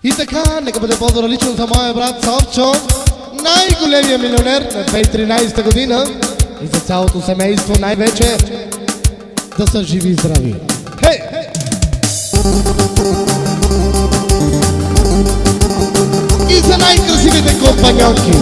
И така, нека бъде по-лично за моя брат Савчо, най-големия милионер на 2013 година и за цялото семейство най-вече да са живи и здрави. Хей! И за най-красивите компаньонки!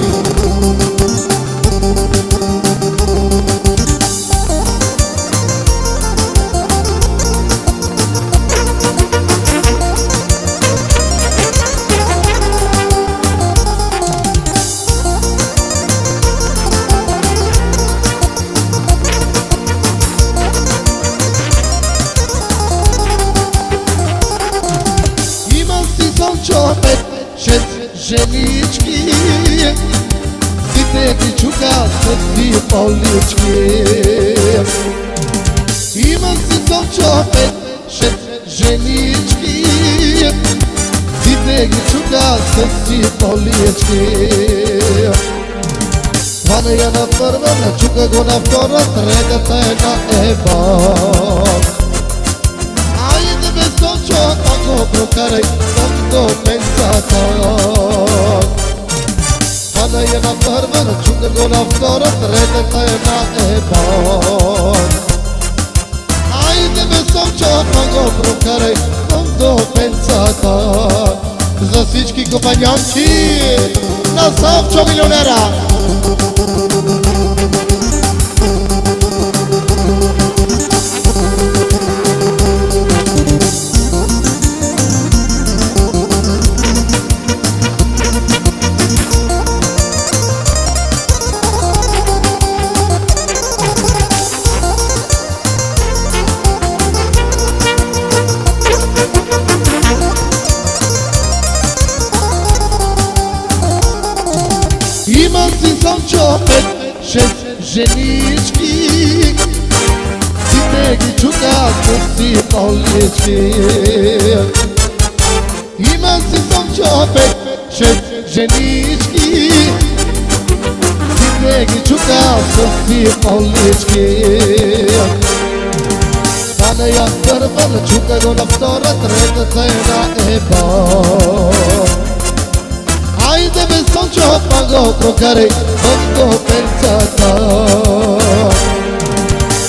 Женички, сите ги чука с ти полички. Имам си Савчо 5-6 женички, сите ги чука с ти полички. Хвана я на първа, начука го на втора, третата една е Бог. Айде бе Савчо, ако прокарай до пенсата. Хвана я на първа, начука го на втора, третата една е Бог. Айде бе Савчо, па го прокарай до пенсата. За всички компаньонки на Савчо милионера. Имам си Савчо 5-6 женички, сите ги чука с си полички. Имам си Савчо 5-6 женички, сите ги чука с си полички. Хвана я първа, начука го на втора, третата една е Бог. Айде бе Савчо, па го прокарай до пенсата.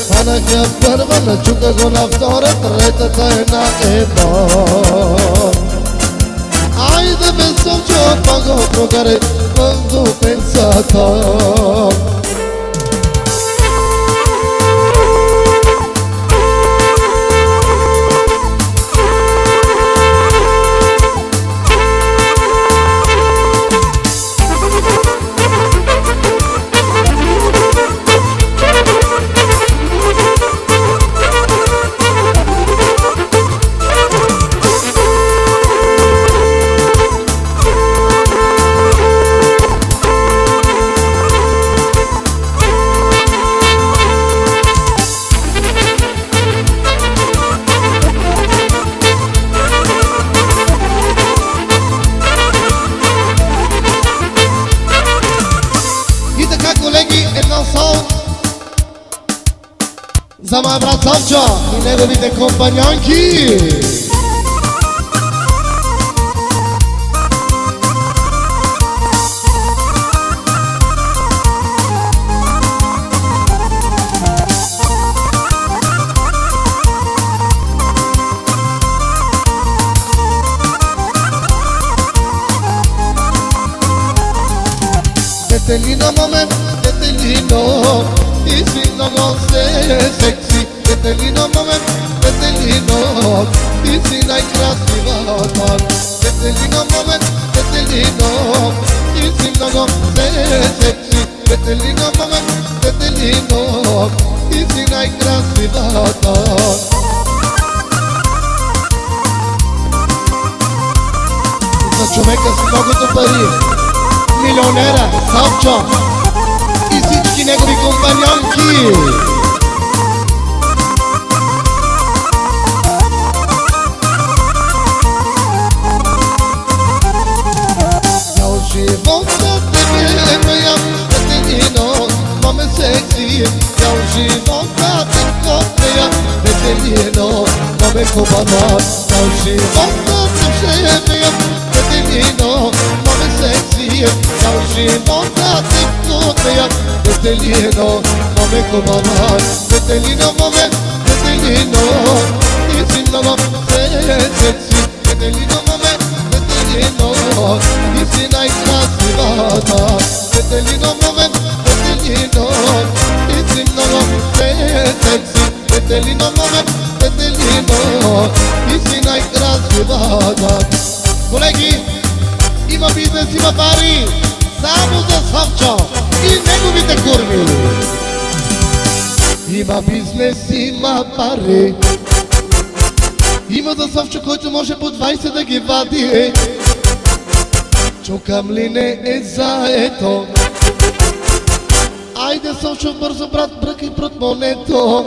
Хванах я първа, начука го на втора, третата една е Бог. Айде бе Савчо, па го прокарай до пенсата. За моя брат Савчо и неговите компаньонки. Детелино, момент, детелино, ти си много секси. Детелино, момент, детелино, ти си най-красивата. Детелино, момент, детелино, ти си много секси. Детелино, момент, детелино, ти си най-красивата. За човека с многото пари, милионера Савчо и всички негови компаньонки. Цял живот за тебе, моя детелино, маме секси. Цял живот за тебе, детелино, маме хубава. Цял живот за тебе, vije Kao života ti puteja Deteljino, mome ko mama Deteljino, mome, deteljino Ti si mnogo srceci Deteljino, mome, deteljino Ti si najkrasivata Deteljino, mome, deteljino Ti si mnogo srceci Deteljino, mome, deteljino Ti si najkrasivata Kolegi, ima biznes, ima pari Samo za Savča I ne gubite kurvi Ima biznes, ima pari Има за Savča, който може по 20 да ги вади Чукам ли не е заето Айде Savča бързо брат, бръкай портмонето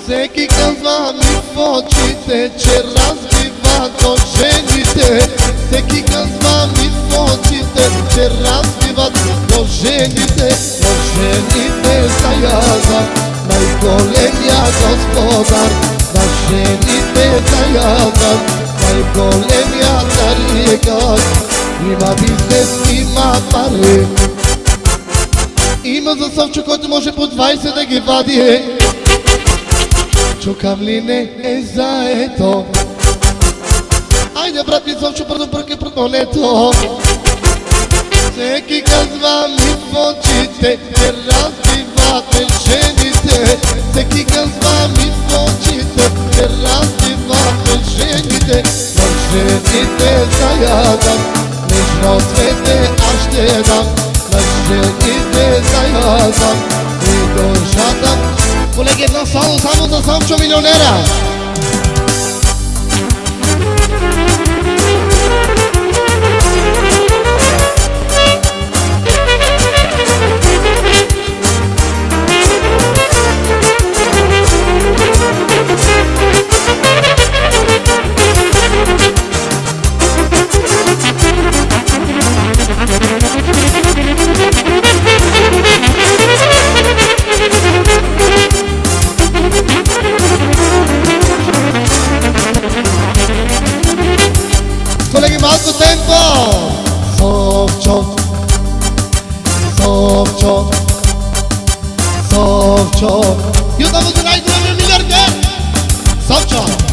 Всеки казва ми в очите, че разбива до жените Всеки казва ми в очите, че разбива до жените Но жените заяда най-големия господар На жените заяда най-големия тарикат Има бизнес, има пари Има за Savča, който може по 20 да ги вади Чукам ли не е заето Айде брат ми Savča, бързо бръкай портмонето Всеки казва ми в очите, че разбивате жените Всеки казва ми в очите, че разбивате жените Но жените заядам, нежно цвете аз ще дам На жените заядам и душата Колеги, една само за Savča милионера Колеги, малко темпо! Savča, Savča, Savča И отново за най-големия милиардер Savča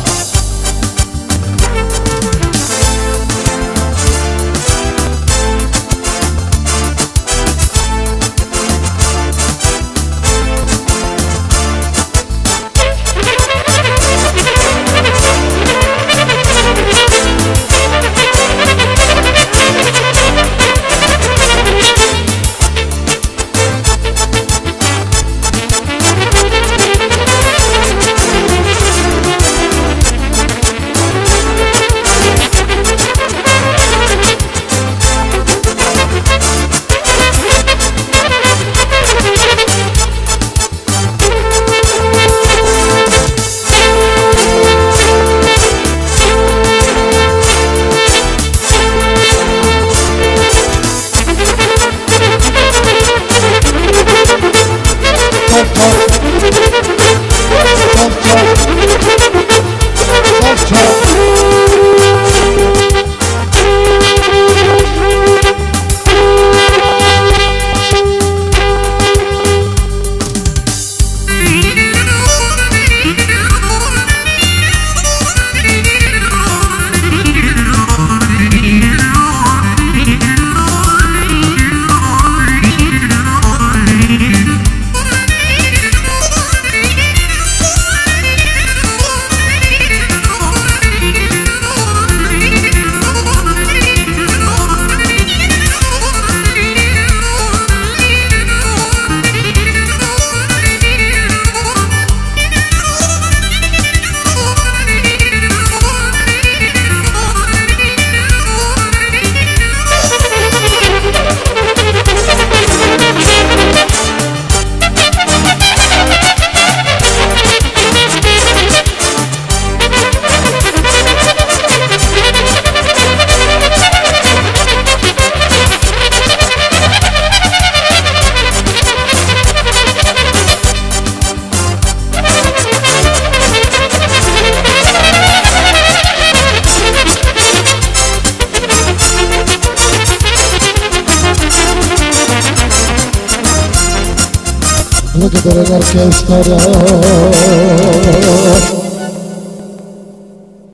Благодаря на оркестъра.